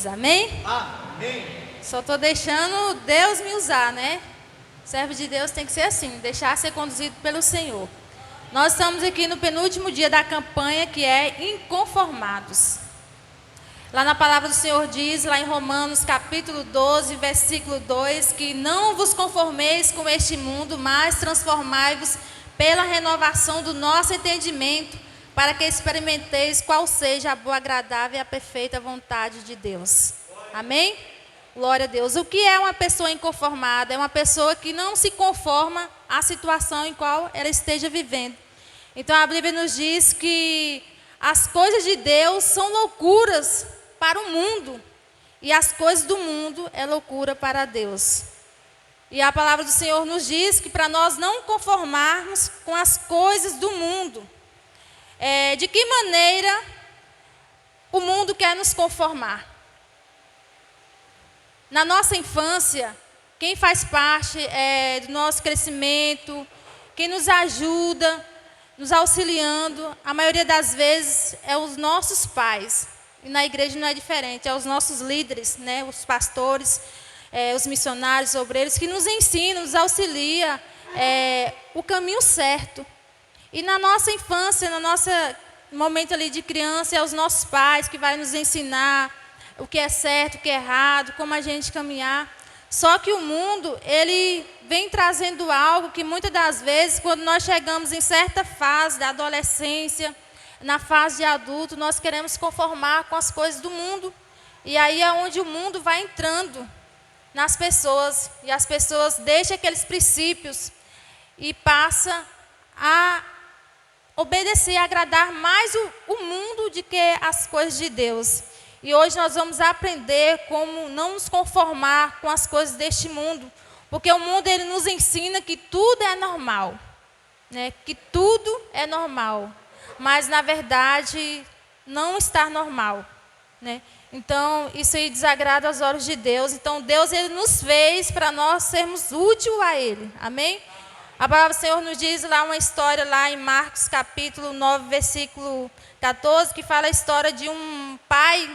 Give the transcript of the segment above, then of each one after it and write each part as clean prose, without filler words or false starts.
Deus, amém? Amém. Só estou deixando Deus me usar, né? Servo de Deus tem que ser assim, deixar ser conduzido pelo Senhor. Nós estamos aqui no penúltimo dia da campanha, que é Inconformados. Lá na palavra do Senhor diz, lá em Romanos capítulo 12, versículo 2, que não vos conformeis com este mundo, mas transformai-vos pela renovação do nosso entendimento, para que experimenteis qual seja a boa, agradável e a perfeita vontade de Deus. Amém? Glória a Deus. O que é uma pessoa inconformada? É uma pessoa que não se conforma à situação em qual ela esteja vivendo. Então a Bíblia nos diz que as coisas de Deus são loucuras para o mundo, e as coisas do mundo é loucura para Deus. E a palavra do Senhor nos diz que para nós não conformarmos com as coisas do mundo. De que maneira o mundo quer nos conformar? Na nossa infância, quem faz parte do nosso crescimento, quem nos ajuda, nos auxiliando, a maioria das vezes é os nossos pais. E na igreja não é diferente, é os nossos líderes, né, os pastores, os missionários, os obreiros, que nos ensinam, nos auxiliam o caminho certo. E na nossa infância, no nosso momento ali de criança, é os nossos pais que vão nos ensinar o que é certo, o que é errado, como a gente caminhar. Só que o mundo, ele vem trazendo algo que muitas das vezes, quando nós chegamos em certa fase da adolescência, na fase de adulto, nós queremos conformar com as coisas do mundo. E aí é onde o mundo vai entrando nas pessoas. E as pessoas deixam aqueles princípios e passam a obedecer, a agradar mais o mundo do que as coisas de Deus. E hoje nós vamos aprender como não nos conformar com as coisas deste mundo. Porque o mundo, ele nos ensina que tudo é normal, né? Que tudo é normal. Mas, na verdade, não está normal, né? Então, isso aí desagrada aos olhos de Deus. Então, Deus, ele nos fez para nós sermos úteis a Ele. Amém? A palavra do Senhor nos diz lá uma história, lá em Marcos, capítulo 9, versículo 14, que fala a história de um pai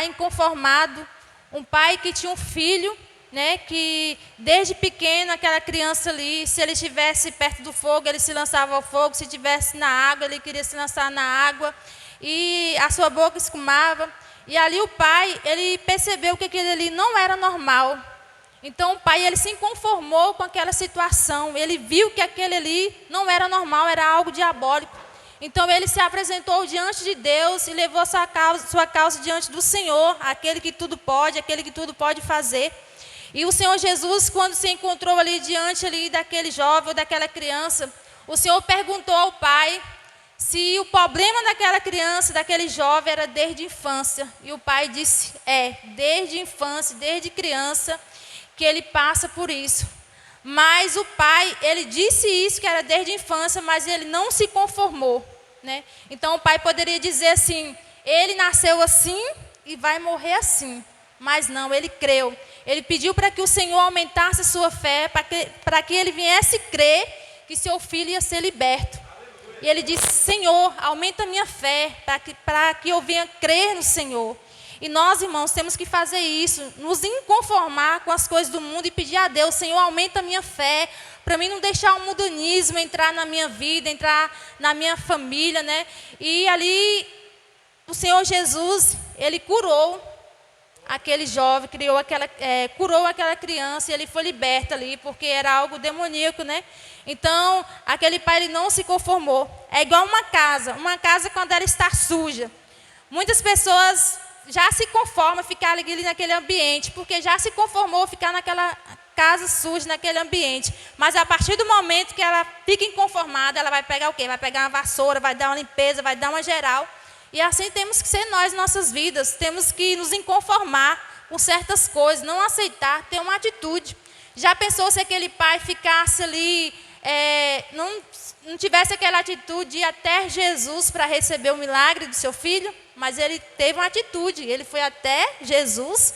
inconformado, um pai que tinha um filho, né, que desde pequeno, aquela criança ali, se ele estivesse perto do fogo, ele se lançava ao fogo, se estivesse na água, ele queria se lançar na água, e a sua boca escumava. E ali o pai, ele percebeu que aquele ali não era normal. Então o pai, ele se inconformou com aquela situação, ele viu que aquele ali não era normal, era algo diabólico. Então ele se apresentou diante de Deus e levou sua causa diante do Senhor, aquele que tudo pode fazer. E o Senhor Jesus, quando se encontrou ali diante ali daquele jovem ou daquela criança, o Senhor perguntou ao pai se o problema daquela criança, daquele jovem, era desde a infância. E o pai disse, desde a infância, desde criança, que ele passa por isso. Mas o pai, ele disse isso, que era desde a infância, mas ele não se conformou, né? Então o pai poderia dizer assim, ele nasceu assim e vai morrer assim. Mas não, ele creu. Ele pediu para que o Senhor aumentasse a sua fé, para que ele viesse crer que seu filho ia ser liberto. E ele disse, Senhor, aumenta a minha fé, para que eu venha crer no Senhor. E nós, irmãos, temos que fazer isso, nos inconformar com as coisas do mundo e pedir a Deus, Senhor, aumenta a minha fé, para mim não deixar o mundanismo entrar na minha vida, entrar na minha família, né? E ali, o Senhor Jesus, ele curou aquele jovem, curou aquela criança, e ele foi liberto ali, porque era algo demoníaco, né? Então, aquele pai, ele não se conformou. É igual uma casa quando ela está suja. Muitas pessoas já se conformam ficar ali naquele ambiente, porque já se conformou ficar naquela casa suja, naquele ambiente. Mas a partir do momento que ela fica inconformada, ela vai pegar o quê? Vai pegar uma vassoura, vai dar uma limpeza, vai dar uma geral. E assim temos que ser nós, nossas vidas. Temos que nos inconformar com certas coisas, não aceitar, ter uma atitude. Já pensou se aquele pai ficasse ali, não tivesse aquela atitude de ir até Jesus para receber o milagre do seu filho? Mas ele teve uma atitude, ele foi até Jesus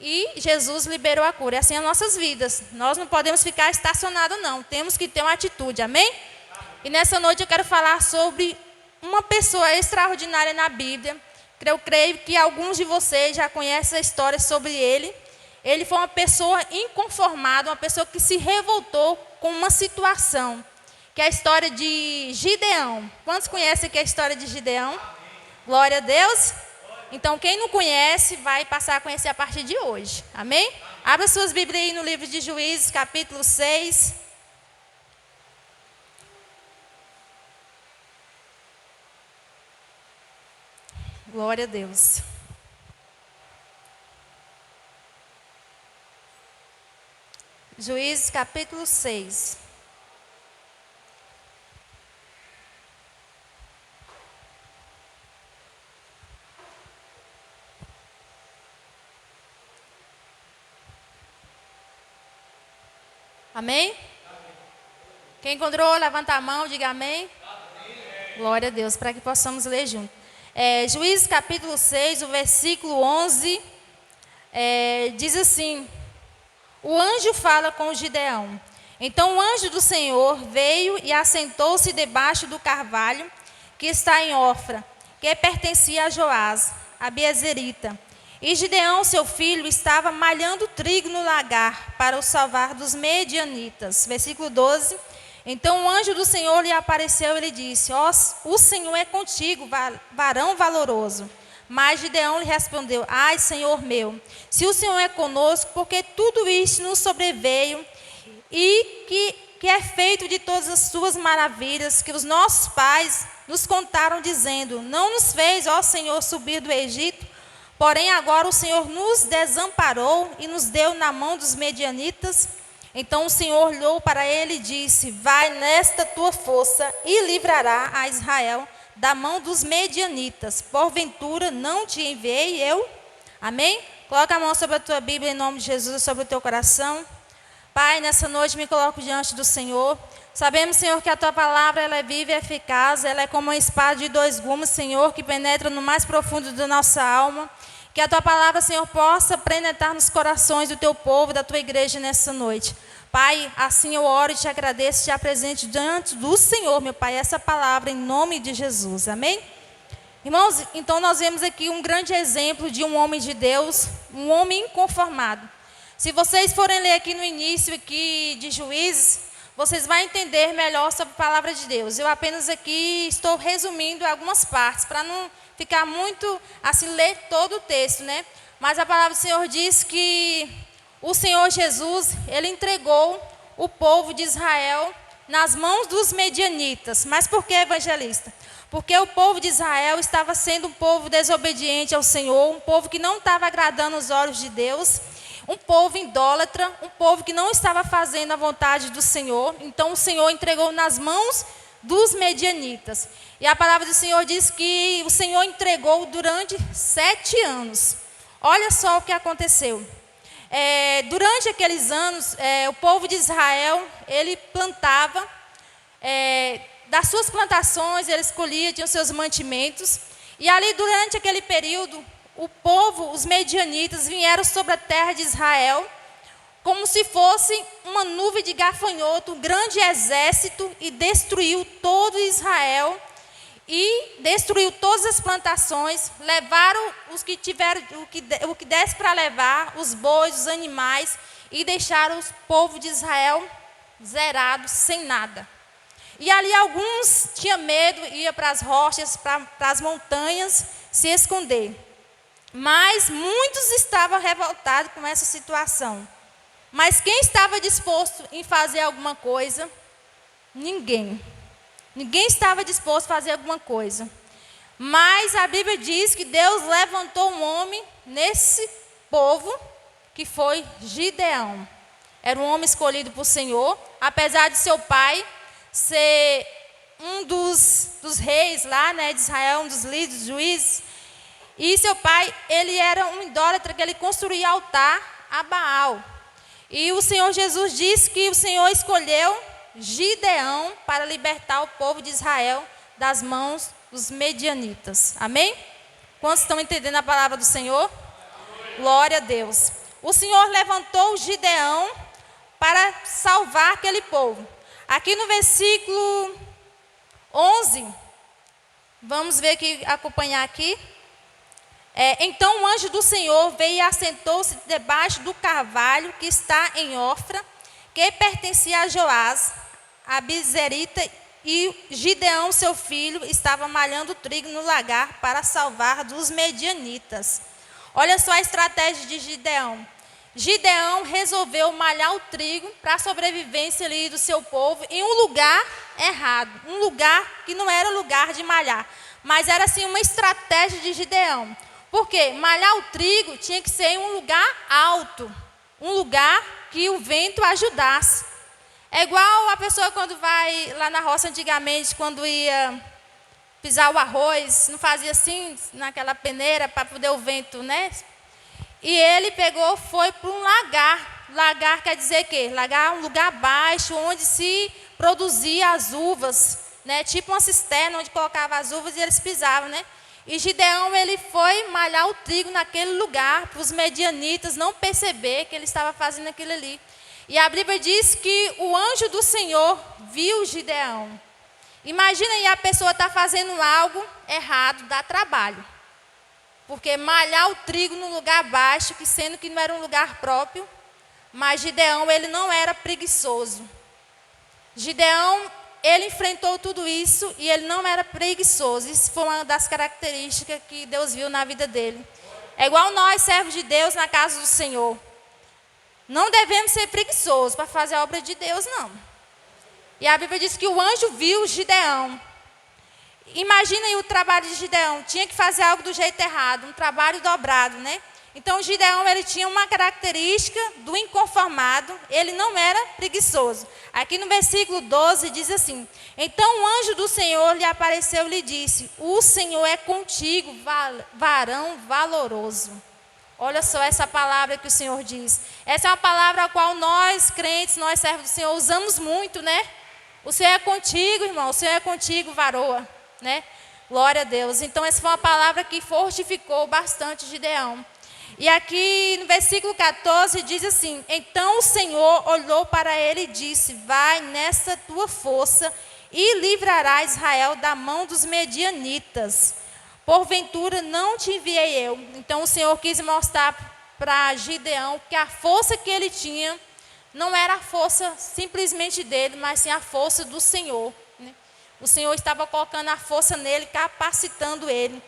e Jesus liberou a cura. É assim as nossas vidas. Nós não podemos ficar estacionados, não. Temos que ter uma atitude, amém? E nessa noite eu quero falar sobre uma pessoa extraordinária na Bíblia, Eu creio que alguns de vocês já conhecem a história sobre ele. Ele foi uma pessoa inconformada, uma pessoa que se revoltou com uma situação, que é a história de Gideão. Quantos conhecem aqui a história de Gideão? Glória a Deus. Então, quem não conhece, vai passar a conhecer a partir de hoje. Amém? Abra suas Bíblias aí no livro de Juízes, capítulo 6. Glória a Deus. Juízes, capítulo 6. Amém? Quem encontrou, levanta a mão, diga amém. Glória a Deus, para que possamos ler junto. Juízes capítulo 6, o versículo 11, diz assim: o anjo fala com Gideão. Então o anjo do Senhor veio e assentou-se debaixo do carvalho que está em Ofra, que pertencia a Joás, a Biezerita. E Gideão, seu filho, estava malhando trigo no lagar para o salvar dos medianitas. Versículo 12. Então o anjo do Senhor lhe apareceu e lhe disse: o Senhor é contigo, varão valoroso. Mas Gideão lhe respondeu: ai, Senhor meu, se o Senhor é conosco, porque tudo isto nos sobreveio, e que é feito de todas as suas maravilhas, que os nossos pais nos contaram, dizendo: não nos fez, ó Senhor, subir do Egito, porém agora o Senhor nos desamparou e nos deu na mão dos medianitas. Então o Senhor olhou para ele e disse: vai nesta tua força e livrará a Israel da mão dos medianitas. Porventura não te enviei eu? Amém? Coloca a mão sobre a tua Bíblia em nome de Jesus, sobre o teu coração. Pai, nessa noite me coloco diante do Senhor. Sabemos, Senhor, que a tua palavra ela é viva e eficaz. Ela é como uma espada de dois gumes, Senhor, que penetra no mais profundo da nossa alma. Que a tua palavra, Senhor, possa penetrar nos corações do teu povo, da tua igreja nessa noite. Pai, assim eu oro e te agradeço, te apresento diante do Senhor, meu Pai, essa palavra em nome de Jesus. Amém? Irmãos, então nós vemos aqui um grande exemplo de um homem de Deus, um homem inconformado. Se vocês forem ler aqui no início aqui de Juízes, vocês vão entender melhor sobre a palavra de Deus. Eu apenas aqui estou resumindo algumas partes, para não ficar muito, assim, ler todo o texto, né? Mas a palavra do Senhor diz que o Senhor Jesus, ele entregou o povo de Israel nas mãos dos medianitas. Mas por que, evangelista? Porque o povo de Israel estava sendo um povo desobediente ao Senhor, um povo que não estava agradando os olhos de Deus, um povo idólatra, um povo que não estava fazendo a vontade do Senhor. Então o Senhor entregou nas mãos dos medianitas. E a palavra do Senhor diz que o Senhor entregou durante 7 anos. Olha só o que aconteceu. Durante aqueles anos, o povo de Israel, ele plantava, das suas plantações, ele escolhia, tinha os seus mantimentos. E ali, durante aquele período, o povo, os medianitas, vieram sobre a terra de Israel, como se fosse uma nuvem de gafanhoto, um grande exército, e destruiu todo Israel, e destruiu todas as plantações, levaram os que tiveram, o que desse para levar, os bois, os animais, e deixaram o povo de Israel zerado, sem nada. E ali alguns tinham medo, iam para as rochas, para as montanhas, se esconder. Mas muitos estavam revoltados com essa situação. Mas quem estava disposto em fazer alguma coisa? Ninguém. Ninguém estava disposto a fazer alguma coisa. Mas a Bíblia diz que Deus levantou um homem nesse povo, que foi Gideão. Era um homem escolhido por Senhor, apesar de seu pai ser um dos reis lá, né, de Israel, um dos líderes, juízes. E seu pai, ele era um idólatra, que ele construía altar a Baal. E o Senhor Jesus disse que o Senhor escolheu Gideão para libertar o povo de Israel das mãos dos medianitas. Amém? Quantos estão entendendo a palavra do Senhor? Glória a Deus. O Senhor levantou Gideão para salvar aquele povo. Aqui no versículo 11, vamos ver aqui, acompanhar aqui. Então o anjo do Senhor veio e assentou-se debaixo do carvalho que está em Ofra, que pertencia a Joás, a Bizerita, e Gideão, seu filho, estava malhando trigo no lagar para salvar dos medianitas. Olha só a estratégia de Gideão. Gideão resolveu malhar o trigo para a sobrevivência ali do seu povo em um lugar errado, um lugar que não era lugar de malhar, mas era assim uma estratégia de Gideão. Porque malhar o trigo tinha que ser em um lugar alto, um lugar que o vento ajudasse. É igual a pessoa quando vai lá na roça antigamente, quando ia pisar o arroz, não fazia assim, naquela peneira, para poder o vento, né? E ele pegou, foi para um lagar. Lagar quer dizer o quê? Lagar é um lugar baixo, onde se produzia as uvas, né? Tipo uma cisterna, onde colocava as uvas e eles pisavam, né? E Gideão, ele foi malhar o trigo naquele lugar, para os medianitas não perceber que ele estava fazendo aquilo ali. E a Bíblia diz que o anjo do Senhor viu Gideão. Imagina aí a pessoa está fazendo algo errado, dá trabalho. Porque malhar o trigo num lugar baixo, que sendo que não era um lugar próprio, mas Gideão, ele não era preguiçoso. Gideão, ele enfrentou tudo isso e ele não era preguiçoso. Isso foi uma das características que Deus viu na vida dele. É igual nós, servos de Deus, na casa do Senhor. Não devemos ser preguiçosos para fazer a obra de Deus, não. E a Bíblia diz que o anjo viu Gideão. Imagina aí o trabalho de Gideão. Tinha que fazer algo do jeito errado, um trabalho dobrado, né? Então, Gideão, ele tinha uma característica do inconformado, ele não era preguiçoso. Aqui no versículo 12 diz assim: então o anjo do Senhor lhe apareceu e lhe disse: o Senhor é contigo, varão valoroso. Olha só essa palavra que o Senhor diz. Essa é uma palavra a qual nós, crentes, nós servos do Senhor, usamos muito, né? O Senhor é contigo, irmão, o Senhor é contigo, varoa, né? Glória a Deus. Então, essa foi uma palavra que fortificou bastante Gideão. E aqui no versículo 14 diz assim: então o Senhor olhou para ele e disse: vai nessa tua força e livrará Israel da mão dos medianitas. Porventura não te enviei eu. Então o Senhor quis mostrar para Gideão que a força que ele tinha não era a força simplesmente dele, mas sim a força do Senhor, né? O Senhor estava colocando a força nele, capacitando ele.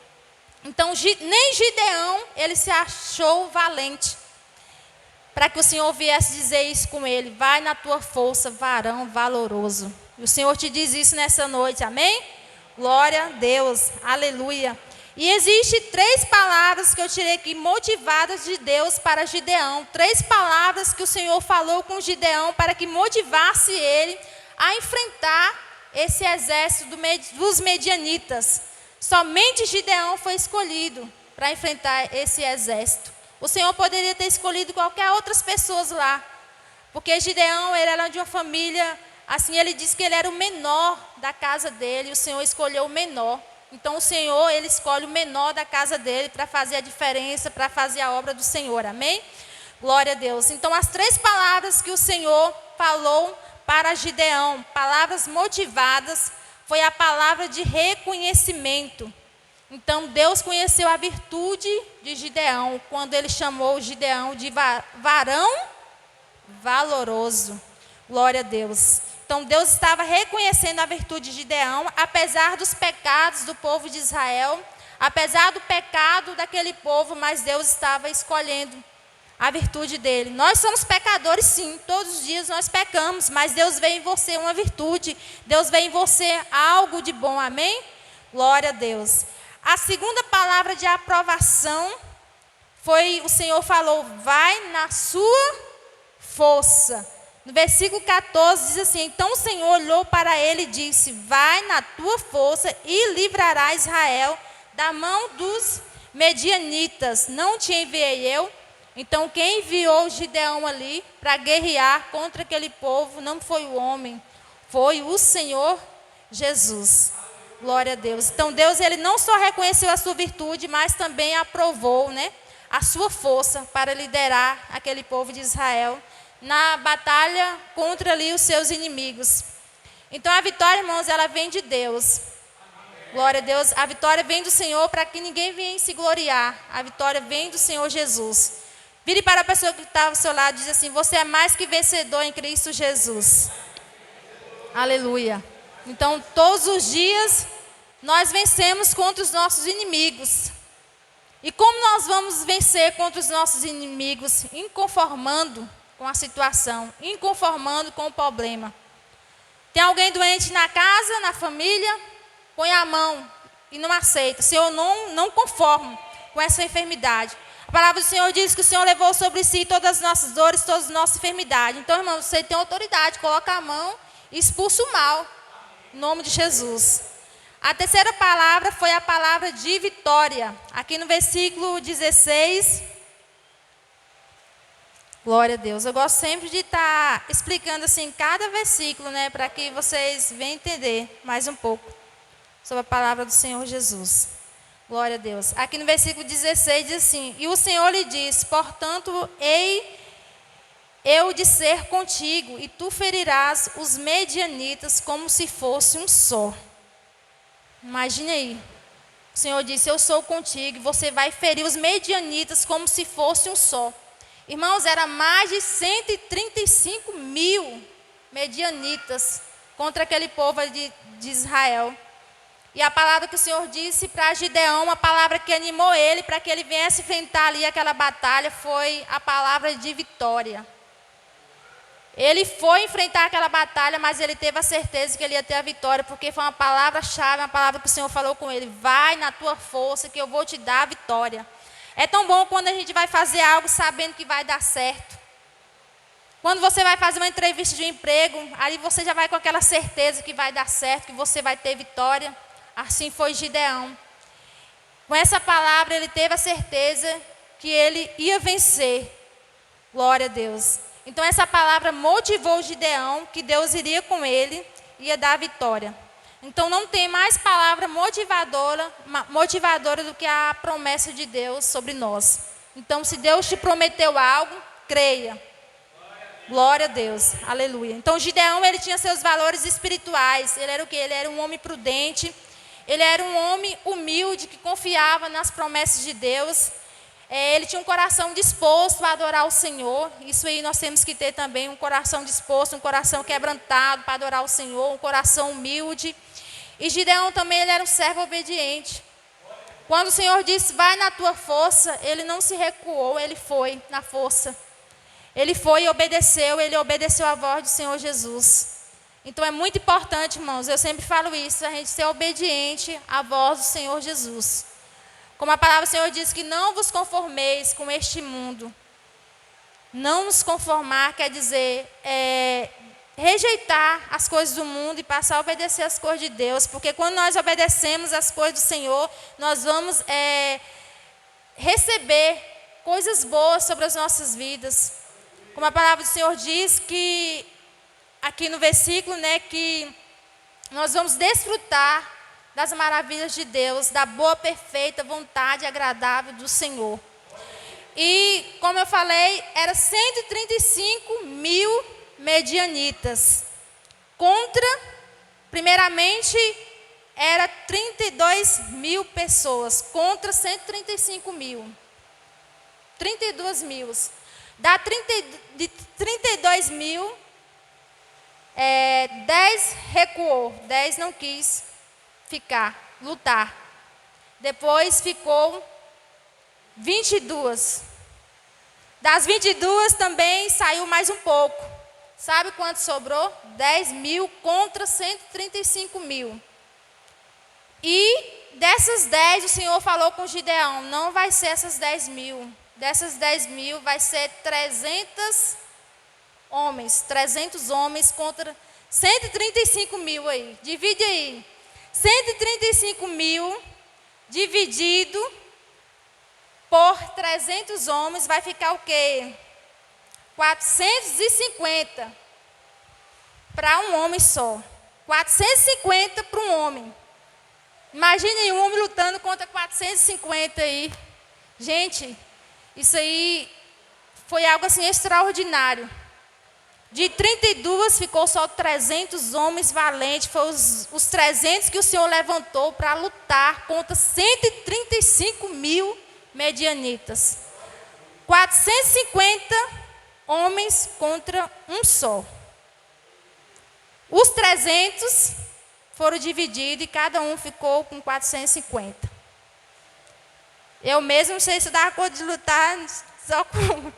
Então, nem Gideão, ele se achou valente, para que o Senhor viesse dizer isso com ele: vai na tua força, varão valoroso. E o Senhor te diz isso nessa noite, amém? Glória a Deus, aleluia. E existe 3 palavras que eu tirei aqui, motivadas de Deus para Gideão. 3 palavras que o Senhor falou com Gideão, para que motivasse ele a enfrentar esse exército dos medianitas. Somente Gideão foi escolhido para enfrentar esse exército. O Senhor poderia ter escolhido qualquer outras pessoas lá, porque Gideão, ele era de uma família, assim, ele disse que ele era o menor da casa dele, e o Senhor escolheu o menor. Então o Senhor, ele escolhe o menor da casa dele para fazer a diferença, para fazer a obra do Senhor, amém? Glória a Deus. Então as 3 palavras que o Senhor falou para Gideão, palavras motivadas, foi a palavra de reconhecimento. Então Deus conheceu a virtude de Gideão, quando ele chamou Gideão de varão valoroso. Glória a Deus. Então Deus estava reconhecendo a virtude de Gideão, apesar dos pecados do povo de Israel, apesar do pecado daquele povo, mas Deus estava escolhendo a virtude dele. Nós somos pecadores, sim, todos os dias nós pecamos, mas Deus vê em você uma virtude, Deus vê em você algo de bom, amém? Glória a Deus. A segunda palavra de aprovação foi, o Senhor falou: vai na sua força. No versículo 14 diz assim: então o Senhor olhou para ele e disse: vai na tua força e livrará Israel da mão dos medianitas. Não te enviei eu? Então quem enviou Gideão ali para guerrear contra aquele povo não foi o homem, foi o Senhor Jesus. Glória a Deus. Então Deus, ele não só reconheceu a sua virtude, mas também aprovou, né, a sua força para liderar aquele povo de Israel na batalha contra ali os seus inimigos. Então a vitória, irmãos, ela vem de Deus. Glória a Deus. A vitória vem do Senhor para que ninguém venha se gloriar. A vitória vem do Senhor Jesus. Vire para a pessoa que está ao seu lado e diz assim: você é mais que vencedor em Cristo Jesus. Aleluia. Então, todos os dias, nós vencemos contra os nossos inimigos. E como nós vamos vencer contra os nossos inimigos? Inconformando com a situação, inconformando com o problema. Tem alguém doente na casa, na família? Põe a mão e não aceita. Senhor, não conformo com essa enfermidade. A palavra do Senhor diz que o Senhor levou sobre si todas as nossas dores, todas as nossas enfermidades. Então, irmão, você tem autoridade, coloca a mão e expulsa o mal, em nome de Jesus. A terceira palavra foi a palavra de vitória. Aqui no versículo 16. Glória a Deus. Eu gosto sempre de estar explicando assim cada versículo, né, para que vocês venham entender mais um pouco sobre a palavra do Senhor Jesus. Glória a Deus. Aqui no versículo 16 diz assim: e o Senhor lhe diz: portanto, hei eu de ser contigo, e tu ferirás os medianitas como se fosse um só. Imagine aí. O Senhor disse: eu sou contigo, e você vai ferir os medianitas como se fosse um só. Irmãos, era mais de 135 mil medianitas contra aquele povo de Israel. E a palavra que o Senhor disse para Gideão, uma palavra que animou ele para que ele viesse enfrentar ali aquela batalha, foi a palavra de vitória. Ele foi enfrentar aquela batalha, mas ele teve a certeza que ele ia ter a vitória, porque foi uma palavra-chave, uma palavra que o Senhor falou com ele: vai na tua força que eu vou te dar a vitória. É tão bom quando a gente vai fazer algo sabendo que vai dar certo. Quando você vai fazer uma entrevista de emprego, aí você já vai com aquela certeza que vai dar certo, que você vai ter vitória. Assim foi Gideão. Com essa palavra ele teve a certeza que ele ia vencer. Glória a Deus. Então essa palavra motivou Gideão que Deus iria com ele, ia dar a vitória. Então não tem mais palavra motivadora do que a promessa de Deus sobre nós. Então se Deus te prometeu algo, creia. Glória a Deus, aleluia. Então Gideão, ele tinha seus valores espirituais. Ele era o quê? Ele era um homem prudente. Ele era um homem humilde que confiava nas promessas de Deus. Ele tinha um coração disposto a adorar o Senhor. Isso aí nós temos que ter também, um coração disposto, um coração quebrantado para adorar o Senhor, um coração humilde. E Gideão também, ele era um servo obediente. Quando o Senhor disse: vai na tua força, ele não se recuou, ele foi na força. Ele foi e obedeceu, ele obedeceu a voz do Senhor Jesus. Então é muito importante, irmãos, eu sempre falo isso, a gente ser obediente à voz do Senhor Jesus. Como a palavra do Senhor diz que não vos conformeis com este mundo. Não nos conformar quer dizer rejeitar as coisas do mundo e passar a obedecer as coisas de Deus. Porque quando nós obedecemos as coisas do Senhor, nós vamos receber coisas boas sobre as nossas vidas. Como a palavra do Senhor diz que, aqui no versículo, né, que nós vamos desfrutar das maravilhas de Deus, da boa, perfeita vontade agradável do Senhor. E, como eu falei, era 135 mil medianitas. Contra, primeiramente, era 32 mil pessoas. Contra 135 mil. 32 mil. De 32 mil, 10 recuou, 10 não quis lutar. Depois ficou 22. Das 22 também saiu mais um pouco. Sabe quanto sobrou? 10 mil contra 135 mil. E dessas 10 o Senhor falou com Gideão: não vai ser essas 10 mil. Dessas 10 mil vai ser 300 homens contra 135 mil aí. Divide aí. 135 mil dividido por 300 homens vai ficar o quê? 450 para um homem só. 450 para um homem. Imagine um homem lutando contra 450 aí. Gente, isso aí foi algo assim extraordinário. De 32 ficou só 300 homens valentes. Foi os 300 que o Senhor levantou para lutar contra 135 mil medianitas. 450 homens contra um só. Os 300 foram divididos e cada um ficou com 450. Eu mesmo não sei se dá conta de lutar só com...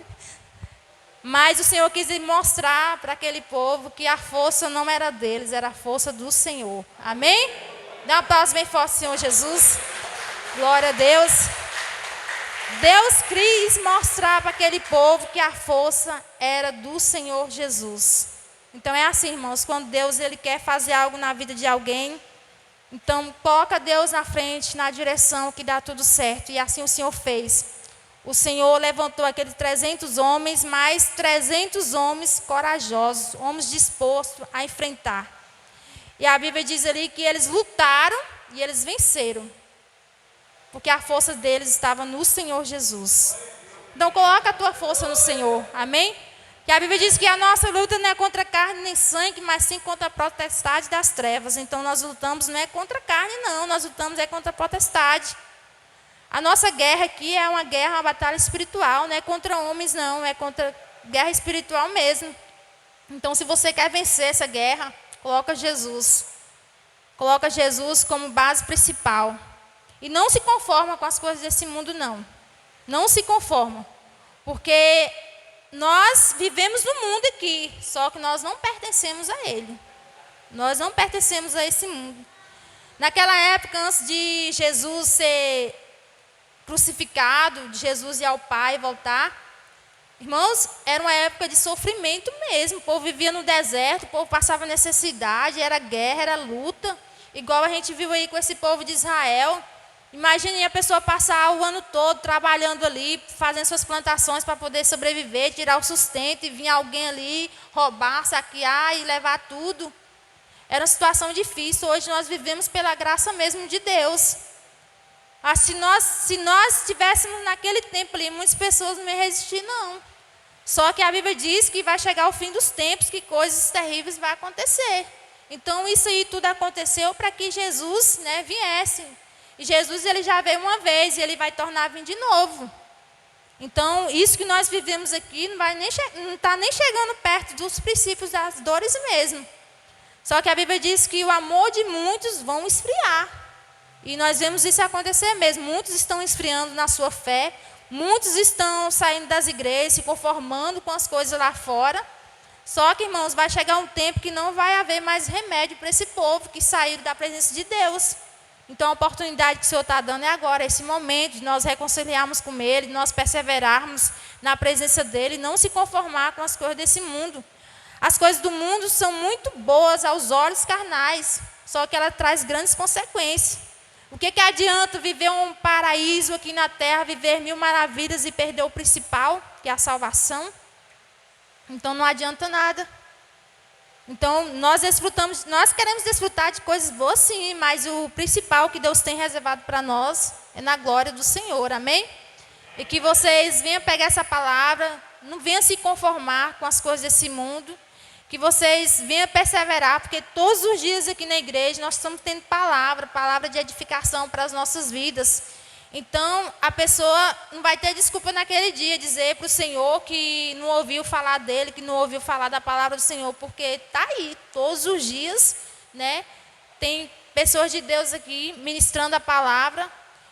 Mas o Senhor quis mostrar para aquele povo que a força não era deles, era a força do Senhor. Amém? Dá um aplauso bem forte, Senhor Jesus. Glória a Deus. Deus quis mostrar para aquele povo que a força era do Senhor Jesus. Então é assim, irmãos, quando Deus ele quer fazer algo na vida de alguém, então coloca Deus na frente, na direção que dá tudo certo. E assim o Senhor fez. O Senhor levantou aqueles 300 homens, mais 300 homens corajosos, homens dispostos a enfrentar. E a Bíblia diz ali que eles lutaram e eles venceram. Porque a força deles estava no Senhor Jesus. Então coloca a tua força no Senhor, amém? E a Bíblia diz que a nossa luta não é contra carne nem sangue, mas sim contra a potestade das trevas. Então nós lutamos não é contra carne não, nós lutamos é contra a potestade. A nossa guerra aqui é uma guerra, uma batalha espiritual, não é contra homens não, é contra guerra espiritual mesmo. Então se você quer vencer essa guerra, coloca Jesus. Coloca Jesus como base principal. E não se conforma com as coisas desse mundo não. Não se conforma. Porque nós vivemos no mundo aqui, só que nós não pertencemos a ele. Nós não pertencemos a esse mundo. Naquela época, antes de Jesus ser crucificado, de Jesus ir ao Pai e voltar, irmãos, era uma época de sofrimento mesmo. O povo vivia no deserto, o povo passava necessidade, era guerra, era luta. Igual a gente viu aí com esse povo de Israel. Imagine a pessoa passar o ano todo trabalhando ali, fazendo suas plantações para poder sobreviver, tirar o sustento, e vir alguém ali roubar, saquear e levar tudo. Era uma situação difícil. Hoje nós vivemos pela graça mesmo de Deus. Mas se nós estivéssemos naquele tempo ali, muitas pessoas não iam resistir, não. Só que a Bíblia diz que vai chegar o fim dos tempos, que coisas terríveis vão acontecer. Então isso aí tudo aconteceu para que Jesus, viesse. E Jesus ele já veio uma vez e ele vai tornar a vir de novo. Então isso que nós vivemos aqui não está nem chegando perto dos princípios das dores mesmo. Só que a Bíblia diz que o amor de muitos vão esfriar. E nós vemos isso acontecer mesmo. Muitos estão esfriando na sua fé. Muitos estão saindo das igrejas, se conformando com as coisas lá fora. Só que, irmãos, vai chegar um tempo que não vai haver mais remédio para esse povo que saiu da presença de Deus. Então a oportunidade que o Senhor está dando é agora, esse momento de nós reconciliarmos com Ele, de nós perseverarmos na presença dEle, não se conformar com as coisas desse mundo. As coisas do mundo são muito boas aos olhos carnais, só que ela traz grandes consequências. O que adianta viver um paraíso aqui na terra, viver 1000 maravilhas e perder o principal, que é a salvação? Então não adianta nada. Então nós queremos desfrutar de coisas boas sim, mas o principal que Deus tem reservado para nós é na glória do Senhor, amém? E que vocês venham pegar essa palavra, não venham se conformar com as coisas desse mundo, que vocês venham perseverar, porque todos os dias aqui na igreja nós estamos tendo palavra de edificação para as nossas vidas. Então, a pessoa não vai ter desculpa naquele dia dizer para o Senhor que não ouviu falar dele, que não ouviu falar da palavra do Senhor, porque está aí, todos os dias, tem pessoas de Deus aqui ministrando a palavra.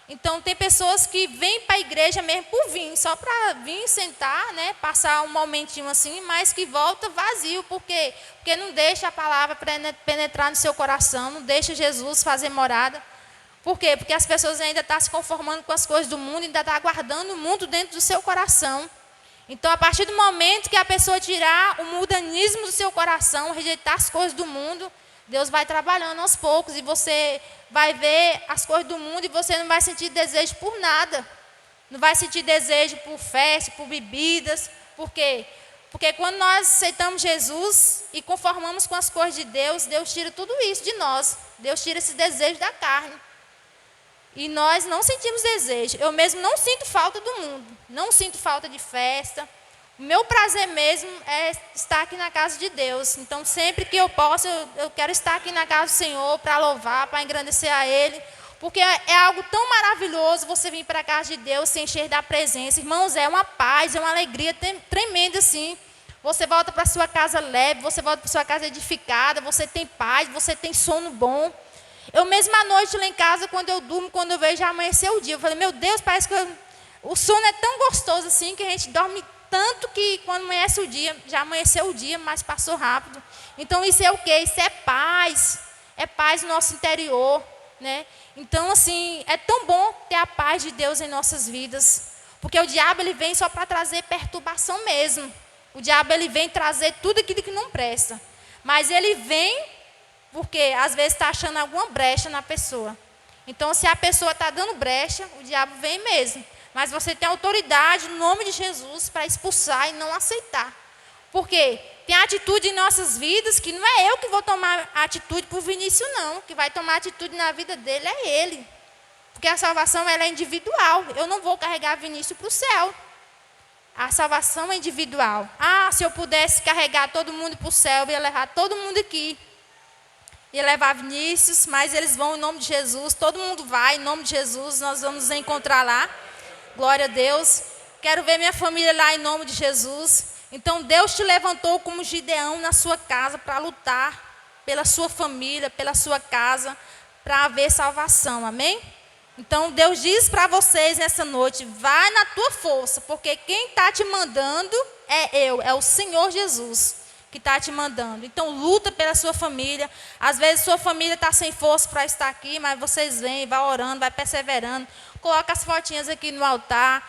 Então, tem pessoas que vêm para a igreja mesmo por vir, só para vir sentar, passar um momentinho assim, mas que volta vazio. Por quê? Porque não deixa a palavra penetrar no seu coração, não deixa Jesus fazer morada. Por quê? Porque as pessoas ainda estão se conformando com as coisas do mundo, ainda estão aguardando o mundo dentro do seu coração. Então, a partir do momento que a pessoa tirar o mundanismo do seu coração, rejeitar as coisas do mundo, Deus vai trabalhando aos poucos e você vai ver as coisas do mundo e você não vai sentir desejo por nada. Não vai sentir desejo por festa, por bebidas. Por quê? Porque quando nós aceitamos Jesus e conformamos com as coisas de Deus, Deus tira tudo isso de nós. Deus tira esse desejo da carne. E nós não sentimos desejo. Eu mesmo não sinto falta do mundo. Não sinto falta de festa. O meu prazer mesmo é estar aqui na casa de Deus. Então, sempre que eu posso, eu quero estar aqui na casa do Senhor para louvar, para engrandecer a Ele. Porque é algo tão maravilhoso você vir para a casa de Deus, se encher da presença. Irmãos, é uma paz, é uma alegria tremenda assim. Você volta para a sua casa leve, você volta para a sua casa edificada, você tem paz, você tem sono bom. Eu mesmo à noite lá em casa, quando eu durmo, quando eu vejo já amanheceu o dia, eu falei, meu Deus, parece que o sono é tão gostoso assim, que a gente dorme tanto que quando amanhece o dia, já amanheceu o dia, mas passou rápido. Então isso é o quê? Isso é paz no nosso interior, né? Então assim, é tão bom ter a paz de Deus em nossas vidas, porque o diabo ele vem só para trazer perturbação mesmo. O diabo ele vem trazer tudo aquilo que não presta, mas ele vem porque às vezes está achando alguma brecha na pessoa. Então se a pessoa está dando brecha, o diabo vem mesmo. Mas você tem autoridade no nome de Jesus para expulsar e não aceitar. Porque tem atitude em nossas vidas que não é eu que vou tomar atitude para o Vinícius não. Que vai tomar atitude na vida dele é ele. Porque a salvação ela é individual. Eu não vou carregar Vinícius para o céu. A salvação é individual. Se eu pudesse carregar todo mundo para o céu, eu ia levar todo mundo aqui. Ia levar Vinícius, mas eles vão em nome de Jesus. Todo mundo vai em nome de Jesus. Nós vamos nos encontrar lá. Glória a Deus. Quero ver minha família lá em nome de Jesus. Então Deus te levantou como Gideão na sua casa para lutar pela sua família, pela sua casa, para haver salvação. Amém? Então Deus diz para vocês nessa noite, vai na tua força, porque quem está te mandando é o Senhor Jesus que está te mandando. Então luta pela sua família. Às vezes sua família está sem força para estar aqui, mas vocês vêm, vai orando, vai perseverando. Coloca as fotinhas aqui no altar.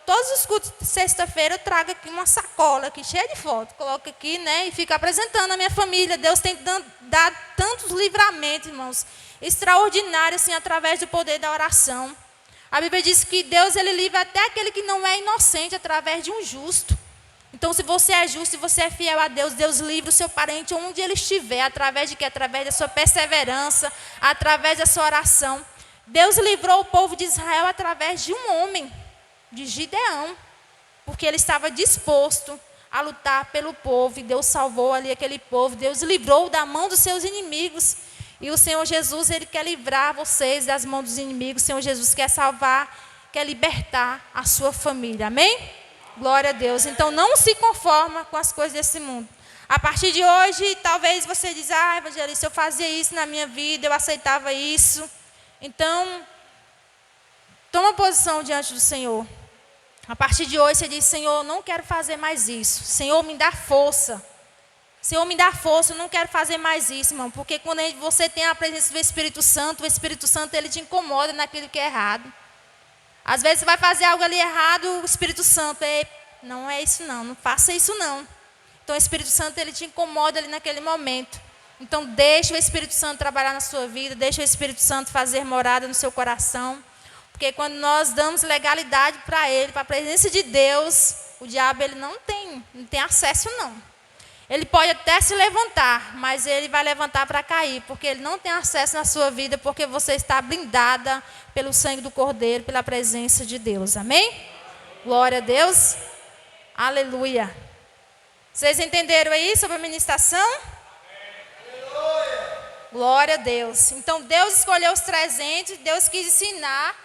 Todos os cultos de sexta-feira eu trago aqui uma sacola aqui, cheia de fotos. Coloco aqui, né, e fico apresentando a minha família. Deus tem dado tantos livramentos, irmãos, extraordinários, assim, através do poder da oração. A Bíblia diz que Deus, ele livra até aquele que não é inocente, através de um justo. Então, se você é justo, se você é fiel a Deus, Deus livra o seu parente onde ele estiver. Através de quê? Através da sua perseverança, através da sua oração. Deus livrou o povo de Israel através de um homem, de Gideão, porque ele estava disposto a lutar pelo povo, e Deus salvou ali aquele povo, Deus livrou da mão dos seus inimigos, e o Senhor Jesus, ele quer livrar vocês das mãos dos inimigos. O Senhor Jesus quer salvar, quer libertar a sua família, amém? Glória a Deus. Então não se conforma com as coisas desse mundo. A partir de hoje, talvez você diz, evangelista, eu fazia isso na minha vida, eu aceitava isso. Então, toma posição diante do Senhor. A partir de hoje você diz, Senhor, eu não quero fazer mais isso. Senhor, me dá força. Senhor, me dá força, eu não quero fazer mais isso, irmão. Porque quando você tem a presença do Espírito Santo, o Espírito Santo ele te incomoda naquilo que é errado. Às vezes você vai fazer algo ali errado, o Espírito Santo, não é isso não, não faça isso não. Então o Espírito Santo ele te incomoda ali naquele momento. Então deixa o Espírito Santo trabalhar na sua vida, deixa o Espírito Santo fazer morada no seu coração. Porque quando nós damos legalidade para ele, para a presença de Deus, o diabo ele não tem acesso não. Ele pode até se levantar, mas ele vai levantar para cair, porque ele não tem acesso na sua vida, porque você está blindada pelo sangue do Cordeiro, pela presença de Deus. Amém? Glória a Deus. Aleluia. Vocês entenderam aí sobre a ministração? Glória a Deus. Então Deus escolheu os 300, Deus quis ensinar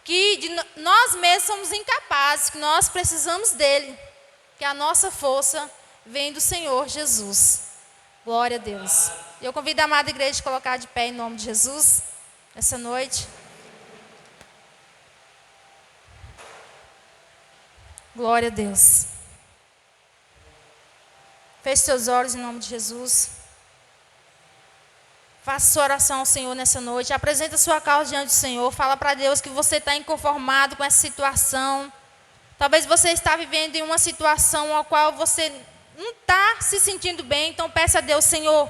que nós mesmos somos incapazes, que nós precisamos dele, que a nossa força vem do Senhor Jesus. Glória a Deus. Eu convido a amada igreja a colocar de pé em nome de Jesus, essa noite. Glória a Deus. Feche seus olhos em nome de Jesus. Faça sua oração ao Senhor nessa noite. Apresenta sua causa diante do Senhor. Fala para Deus que você está inconformado com essa situação. Talvez você está vivendo em uma situação a qual você não está se sentindo bem. Então peça a Deus, Senhor,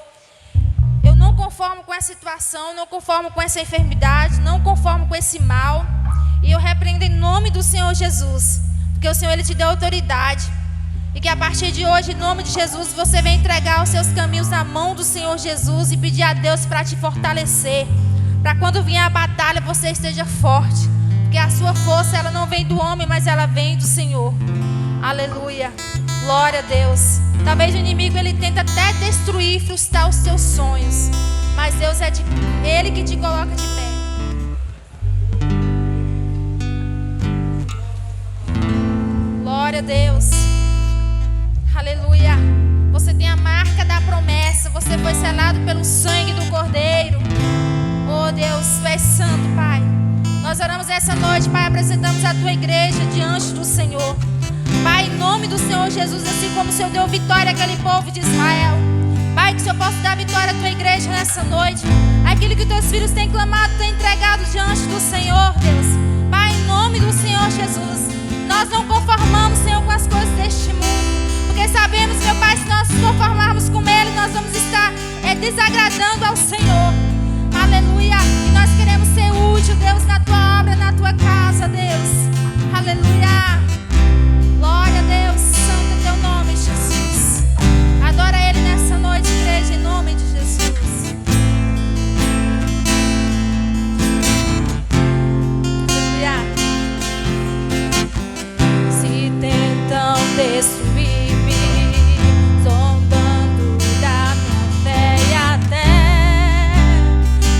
eu não conformo com essa situação, não conformo com essa enfermidade, não conformo com esse mal. E eu repreendo em nome do Senhor Jesus. Porque o Senhor ele te deu autoridade. E que a partir de hoje, em nome de Jesus, você venha entregar os seus caminhos na mão do Senhor Jesus e pedir a Deus para te fortalecer. Para quando vier a batalha, você esteja forte. Porque a sua força, ela não vem do homem, mas ela vem do Senhor. Aleluia. Glória a Deus. Talvez o inimigo ele tenta até destruir, frustrar os seus sonhos. Mas Deus Ele que te coloca de pé. Glória a Deus. Aleluia. Você tem a marca da promessa. Você foi selado pelo sangue do Cordeiro. Oh Deus, Tu és santo, Pai. Nós oramos essa noite, Pai, apresentamos a Tua igreja diante do Senhor. Pai, em nome do Senhor Jesus, assim como o Senhor deu vitória àquele povo de Israel. Pai, que o Senhor possa dar vitória à Tua igreja nessa noite. Aquilo que Teus filhos têm clamado, têm entregado diante do Senhor, Deus. Pai, em nome do Senhor Jesus, nós não conformamos, Senhor, com as coisas deste mundo. Porque sabemos, meu Pai, se nós nos conformarmos com Ele, nós vamos estar desagradando ao Senhor. Aleluia. E nós queremos ser útil, Deus, na Tua obra, na Tua casa, Deus. Aleluia. Glória a Deus. Santo é Teu nome, Jesus. Adora Ele nessa noite, igreja, em nome de Jesus. Aleluia. Se tentam destruir-me, zombando da minha fé e até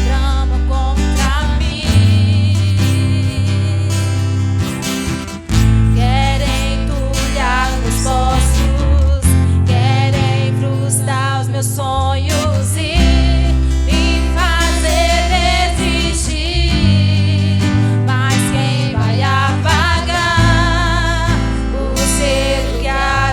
tramam contra mim, querem entulhar meus postos, querem frustrar os meus sonhos e me fazer desistir. Mas quem vai apagar o cedo que há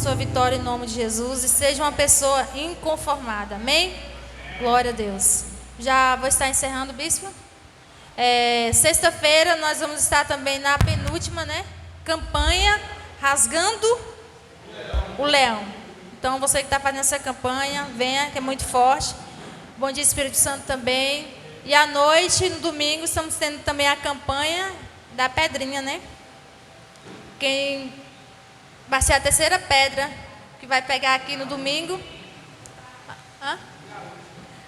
sua vitória em nome de Jesus e seja uma pessoa inconformada. Amém? Glória a Deus. Já vou estar encerrando, bispo. Sexta-feira nós vamos estar também na penúltima, né, campanha Rasgando o Leão. Então você que está fazendo essa campanha, venha, que é muito forte. Bom dia, Espírito Santo também. E à noite, no domingo, estamos tendo também a campanha da pedrinha, né? Quem vai ser a terceira pedra que vai pegar aqui no domingo.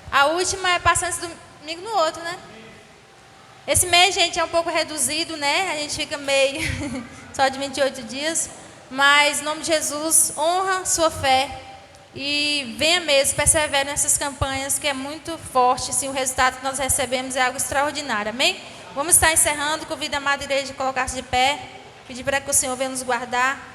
A última é passando esse domingo no outro, né? Esse mês, gente, é um pouco reduzido, né? A gente fica meio só de 28 dias. Mas, em nome de Jesus, honra sua fé e venha mesmo, persevere nessas campanhas, que é muito forte. Sim, o resultado que nós recebemos é algo extraordinário. Amém? Vamos estar encerrando. Convido a amada igreja a colocar-se de pé. Pedir para que o Senhor venha nos guardar.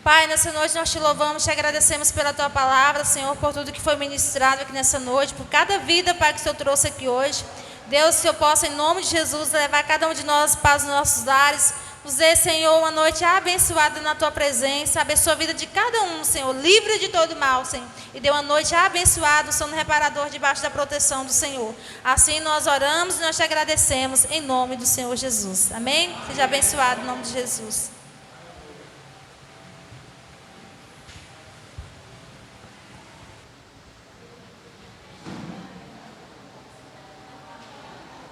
Pai, nessa noite nós te louvamos, te agradecemos pela tua palavra, Senhor, por tudo que foi ministrado aqui nessa noite, por cada vida, Pai, que o Senhor trouxe aqui hoje. Deus, que eu possa, em nome de Jesus, levar cada um de nós para os nossos lares. Nos dê, Senhor, uma noite abençoada na tua presença. Abençoa a vida de cada um, Senhor, livre de todo mal, Senhor. E dê uma noite abençoada, sono reparador, debaixo da proteção do Senhor. Assim nós oramos e nós te agradecemos, em nome do Senhor Jesus. Amém? Seja abençoado em nome de Jesus.